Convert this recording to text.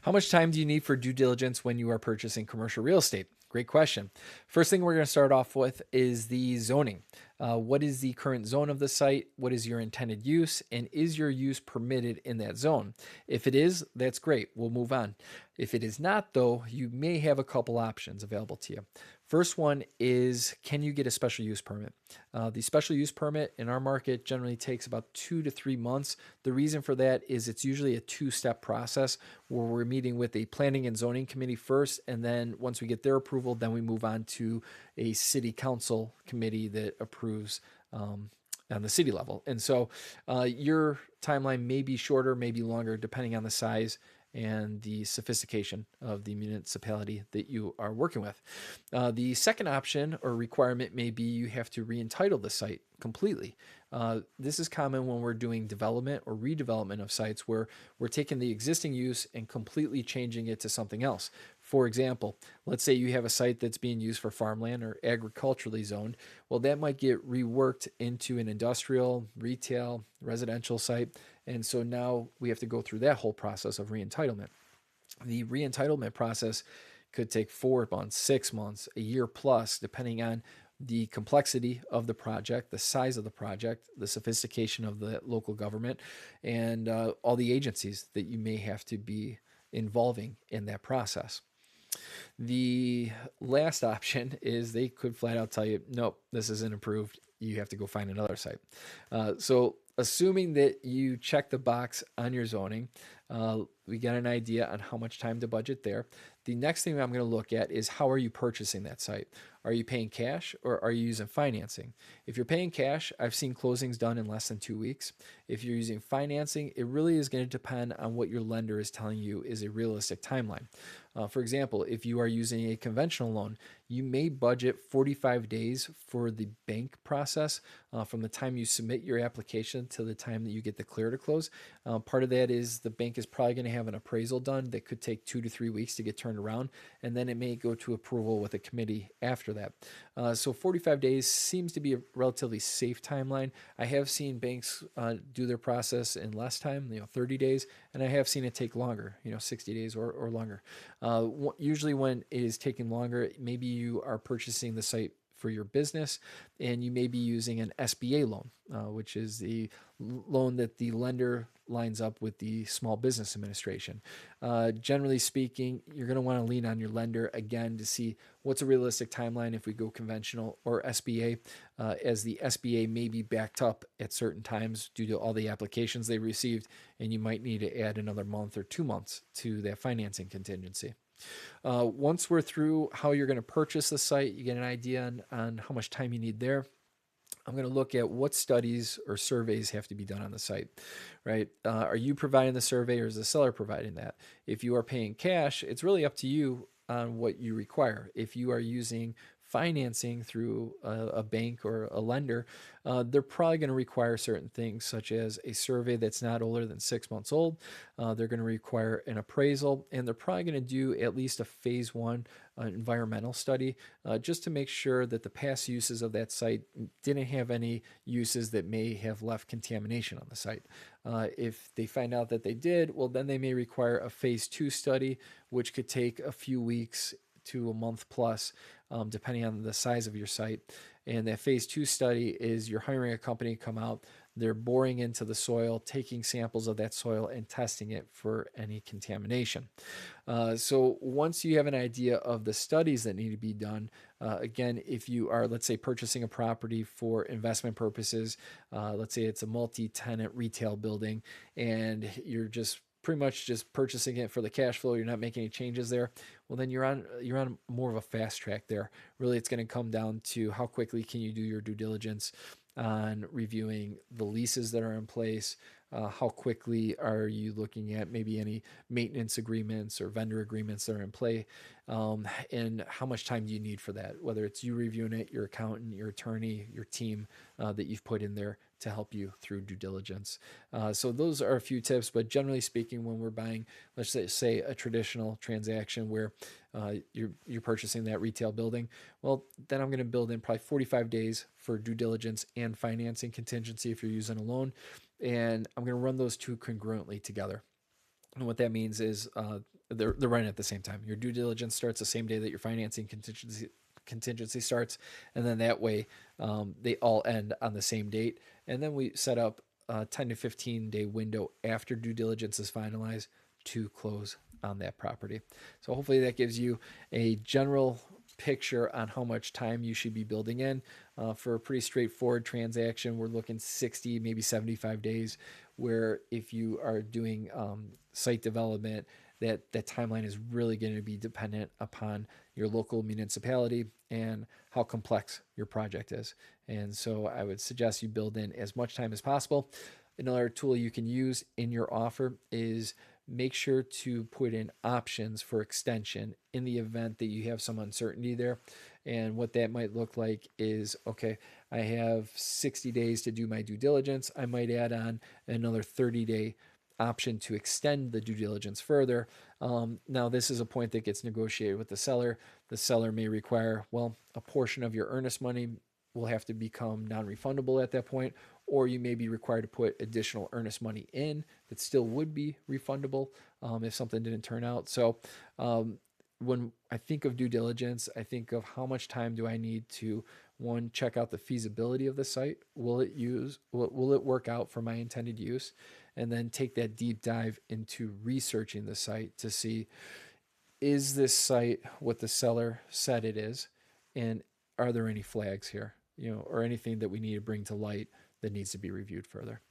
How much time do you need for due diligence when you are purchasing commercial real estate? Great question. First thing we're going to start off with is the zoning. What is the current zone of the site? What is your intended use? And is your use permitted in that zone? If it is, that's great. We'll move on. If it is not, though, you may have a couple options available to you. First one is, can you get a special use permit? The special use permit in our market generally takes about 2 to 3 months. The reason for that is it's usually a two-step process where we're meeting with a planning and zoning committee first, and then once we get their approval, then we move on to a city council committee that approves on the city level. And so your timeline may be shorter, may be longer, depending on the size and the sophistication of the municipality that you are working with. The second option or requirement may be you have to re-entitle the site completely. This is common when we're doing development or redevelopment of sites where we're taking the existing use and completely changing it to something else. For example, let's say you have a site that's being used for farmland or agriculturally zoned. Well, that might get reworked into an industrial, retail, residential site. And so now we have to go through that whole process of re-entitlement. The re-entitlement process could take 4 months, 6 months, a year plus, depending on the complexity of the project, the size of the project, the sophistication of the local government, and all the agencies that you may have to be involving in that process. The last option is they could flat out tell you, nope, this isn't approved. You have to go find another site. So assuming that you check the box on your zoning, we get an idea on how much time to budget there. The next thing I'm going to look at is, how are you purchasing that site? Are you paying cash or are you using financing? If you're paying cash, I've seen closings done in less than 2 weeks. If you're using financing, it really is going to depend on what your lender is telling you is a realistic timeline. For example, if you are using a conventional loan, you may budget 45 days for the bank process from the time you submit your application to the time that you get the clear to close. Part of that is the bank is probably going to have an appraisal done that could take 2 to 3 weeks to get turned around, and then it may go to approval with a committee after that. So 45 days seems to be a relatively safe timeline. I have seen banks do their process in less time, 30 days, and I have seen it take longer, 60 days or longer. Usually when it is taking longer, maybe you are purchasing the site for your business and you may be using an SBA loan, which is the loan that the lender lines up with the Small Business Administration. Generally speaking, you're going to want to lean on your lender again to see what's a realistic timeline if we go conventional or SBA, as the SBA may be backed up at certain times due to all the applications they received, and you might need to add another month or 2 months to that financing contingency. Once we're through how you're going to purchase the site, you get an idea on how much time you need there. I'm going to look at what studies or surveys have to be done on the site, right? Are you providing the survey or is the seller providing that? If you are paying cash, it's really up to you on what you require. If you are using financing through a bank or a lender, they're probably going to require certain things such as a survey that's not older than 6 months old. They're going to require an appraisal, and they're probably going to do at least a phase 1 environmental study just to make sure that the past uses of that site didn't have any uses that may have left contamination on the site. If they find out that they did, well, then they may require a phase 2 study, which could take a few weeks to a month plus, depending on the size of your site. And that phase 2 study is you're hiring a company to come out, they're boring into the soil, taking samples of that soil and testing it for any contamination. So once you have an idea of the studies that need to be done, again, if you are, let's say, purchasing a property for investment purposes, let's say it's a multi-tenant retail building, and you're just pretty much just purchasing it for the cash flow, you're not making any changes there, well, then you're on more of a fast track there. Really, it's going to come down to how quickly can you do your due diligence on reviewing the leases that are in place. How quickly are you looking at maybe any maintenance agreements or vendor agreements that are in play, and how much time do you need for that, whether it's you reviewing it, your accountant, your attorney, your team that you've put in there to help you through due diligence. So those are a few tips, but generally speaking, when we're buying, let's say a traditional transaction where you're purchasing that retail building, well, then I'm going to build in probably 45 days for due diligence and financing contingency if you're using a loan, and I'm going to run those two congruently together. And what that means is they're running at the same time. Your due diligence starts the same day that your financing contingency starts, and then that way they all end on the same date. And then we set up a 10 to 15 day window after due diligence is finalized to close on that property. So hopefully that gives you a general picture on how much time you should be building in. For a pretty straightforward transaction, we're looking 60, maybe 75 days, where if you are doing site development, that timeline is really going to be dependent upon your local municipality and how complex your project is. And so I would suggest you build in as much time as possible. Another tool you can use in your offer is make sure to put in options for extension in the event that you have some uncertainty there. And what that might look like is, okay, I have 60 days to do my due diligence. I might add on another 30-day option to extend the due diligence further. Now, this is a point that gets negotiated with the seller. The seller may require, well, a portion of your earnest money will have to become non-refundable at that point, or you may be required to put additional earnest money in that still would be refundable if something didn't turn out. So when I think of due diligence, I think of how much time do I need to, one, check out the feasibility of the site. Will it work out for my intended use? And then take that deep dive into researching the site to see, is this site what the seller said it is? And are there any flags here, or anything that we need to bring to light that needs to be reviewed further?